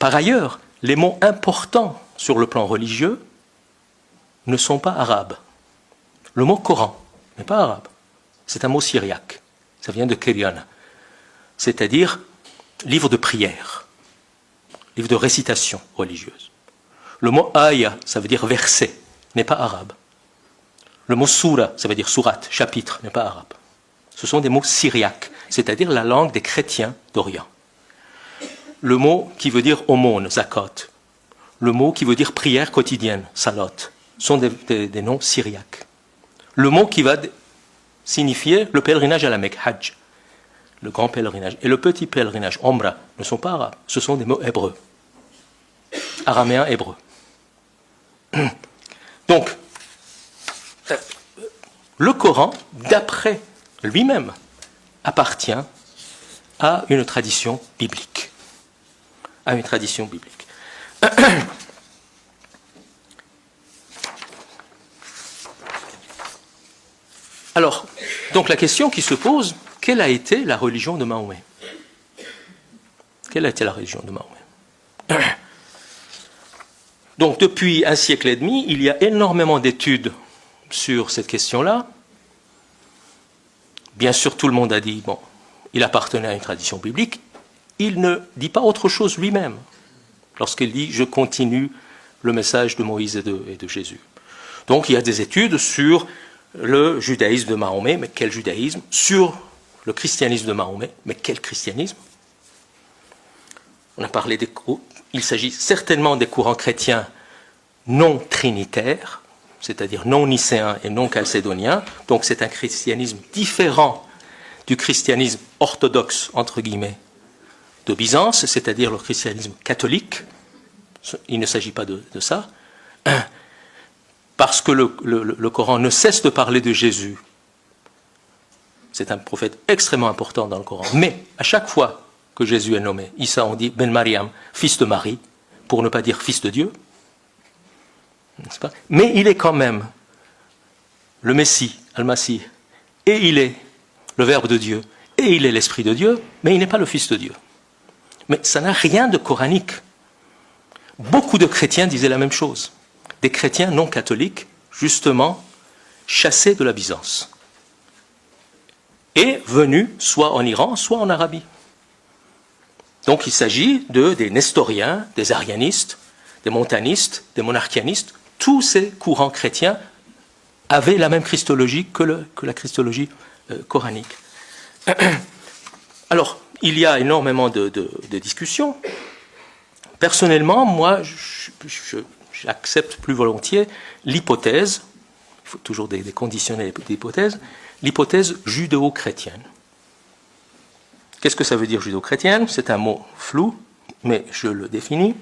Par ailleurs, les mots importants sur le plan religieux ne sont pas arabes. Le mot Coran n'est pas arabe. C'est un mot syriaque. Ça vient de Keriana. C'est-à-dire livre de prière, livre de récitation religieuse. Le mot aya, ça veut dire verset, n'est pas arabe. Le mot soura, ça veut dire surat, chapitre, n'est pas arabe. Ce sont des mots syriaques, c'est-à-dire la langue des chrétiens d'Orient. Le mot qui veut dire aumône, zakot. Le mot qui veut dire prière quotidienne, salot, sont des noms syriaques. Le mot qui va signifier le pèlerinage à la Mecque, hajj, le grand pèlerinage, et le petit pèlerinage, omra, ne sont pas arabes, ce sont des mots hébreux, araméens hébreux. Donc, le Coran, d'après lui-même, appartient à une tradition biblique. À une tradition biblique. Alors, donc la question qui se pose, quelle a été la religion de Mahomet? Quelle a été la religion de Mahomet? Donc, depuis un siècle et demi, il y a énormément d'études sur cette question-là. Bien sûr, tout le monde a dit, bon, il appartenait à une tradition biblique. Il ne dit pas autre chose lui-même lorsqu'il dit « je continue le message de Moïse et de Jésus ». Donc, il y a des études sur le judaïsme de Mahomet, mais quel judaïsme? Sur le christianisme de Mahomet, mais quel christianisme? On a parlé des courants. Il s'agit certainement des courants chrétiens non trinitaires, c'est-à-dire non nicéens et non chalcédoniens. Donc c'est un christianisme différent du christianisme orthodoxe, entre guillemets, de Byzance, c'est-à-dire le christianisme catholique. Il ne s'agit pas de ça. Parce que le Coran ne cesse de parler de Jésus. C'est un prophète extrêmement important dans le Coran. Mais à chaque fois que Jésus est nommé, Issa, on dit Ben Mariam, fils de Marie, pour ne pas dire fils de Dieu. N'est-ce pas? Mais il est quand même le Messie, Al-Masih, et il est le Verbe de Dieu, et il est l'Esprit de Dieu, mais il n'est pas le Fils de Dieu. Mais ça n'a rien de coranique. Beaucoup de chrétiens disaient la même chose. Des chrétiens non catholiques, justement, chassés de la Byzance. Et venus soit en Iran, soit en Arabie. Donc il s'agit des nestoriens, des arianistes, des montanistes, des monarchianistes. Tous ces courants chrétiens avaient la même christologie que la christologie coranique. Alors, il y a énormément de discussions. Personnellement, moi, j'accepte plus volontiers l'hypothèse, il faut toujours des conditionnels d'hypothèse, l'hypothèse judéo-chrétienne. Qu'est-ce que ça veut dire judéo-chrétienne? C'est un mot flou, mais je le définis.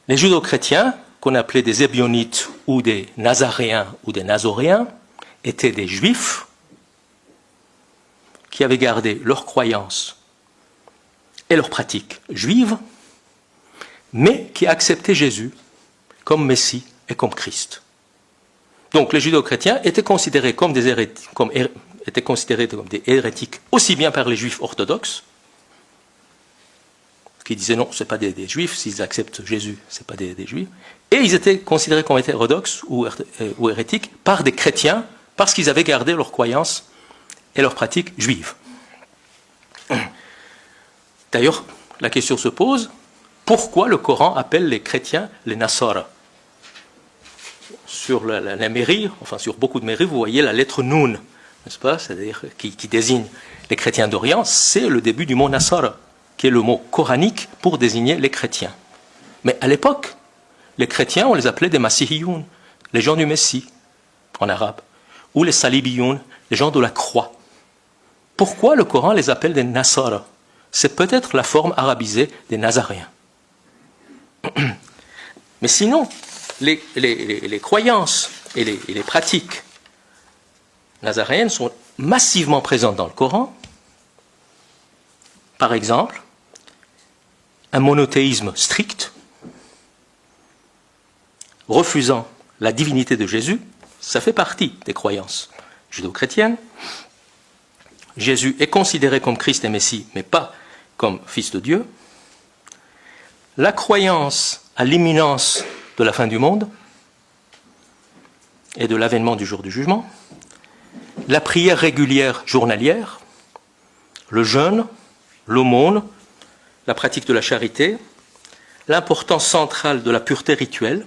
Les judéo-chrétiens, qu'on appelait des ébionites ou des nazaréens ou des nazoréens, étaient des juifs qui avaient gardé leurs croyances et leurs pratiques juives, mais qui acceptaient Jésus comme Messie et comme Christ. Donc les judéo-chrétiens étaient considérés comme des hérétiques aussi bien par les juifs orthodoxes, qui disaient non, ce n'est pas des juifs, s'ils acceptent Jésus, ce n'est pas des juifs, et ils étaient considérés comme hétérodoxes ou hérétiques par des chrétiens, parce qu'ils avaient gardé leurs croyances et leurs pratiques juives. D'ailleurs, la question se pose, pourquoi le Coran appelle les chrétiens les Nasara? Sur la mairie, enfin sur beaucoup de mairies, vous voyez la lettre Noun, n'est-ce pas? C'est-à-dire qui désigne les chrétiens d'Orient, c'est le début du mot Nasara, qui est le mot coranique pour désigner les chrétiens. Mais à l'époque, les chrétiens, on les appelait des Masihiyoun, les gens du Messie, en arabe, ou les Salibiyoun, les gens de la croix. Pourquoi le Coran les appelle des Nasara? C'est peut-être la forme arabisée des Nazaréens. Mais sinon, les croyances et les pratiques nazaréennes sont massivement présentes dans le Coran. Par exemple, un monothéisme strict, refusant la divinité de Jésus, ça fait partie des croyances judéo-chrétiennes. Jésus est considéré comme Christ et Messie, mais pas comme Fils de Dieu. la croyance à l'imminence de la fin du monde et de l'avènement du jour du jugement, la prière régulière journalière, le jeûne, l'aumône, la pratique de la charité, l'importance centrale de la pureté rituelle,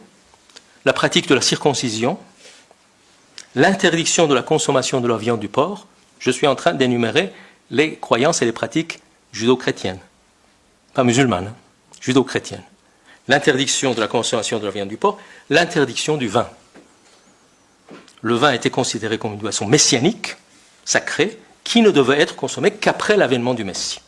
la pratique de la circoncision, l'interdiction de la consommation de la viande du porc. Je suis en train d'énumérer les croyances et les pratiques judo-chrétiennes, pas musulmanes, hein, judo-chrétiennes. L'interdiction de la consommation de la viande du porc, l'interdiction du vin. Le vin était considéré comme une boisson messianique, sacrée, qui ne devait être consommée qu'après l'avènement du Messie.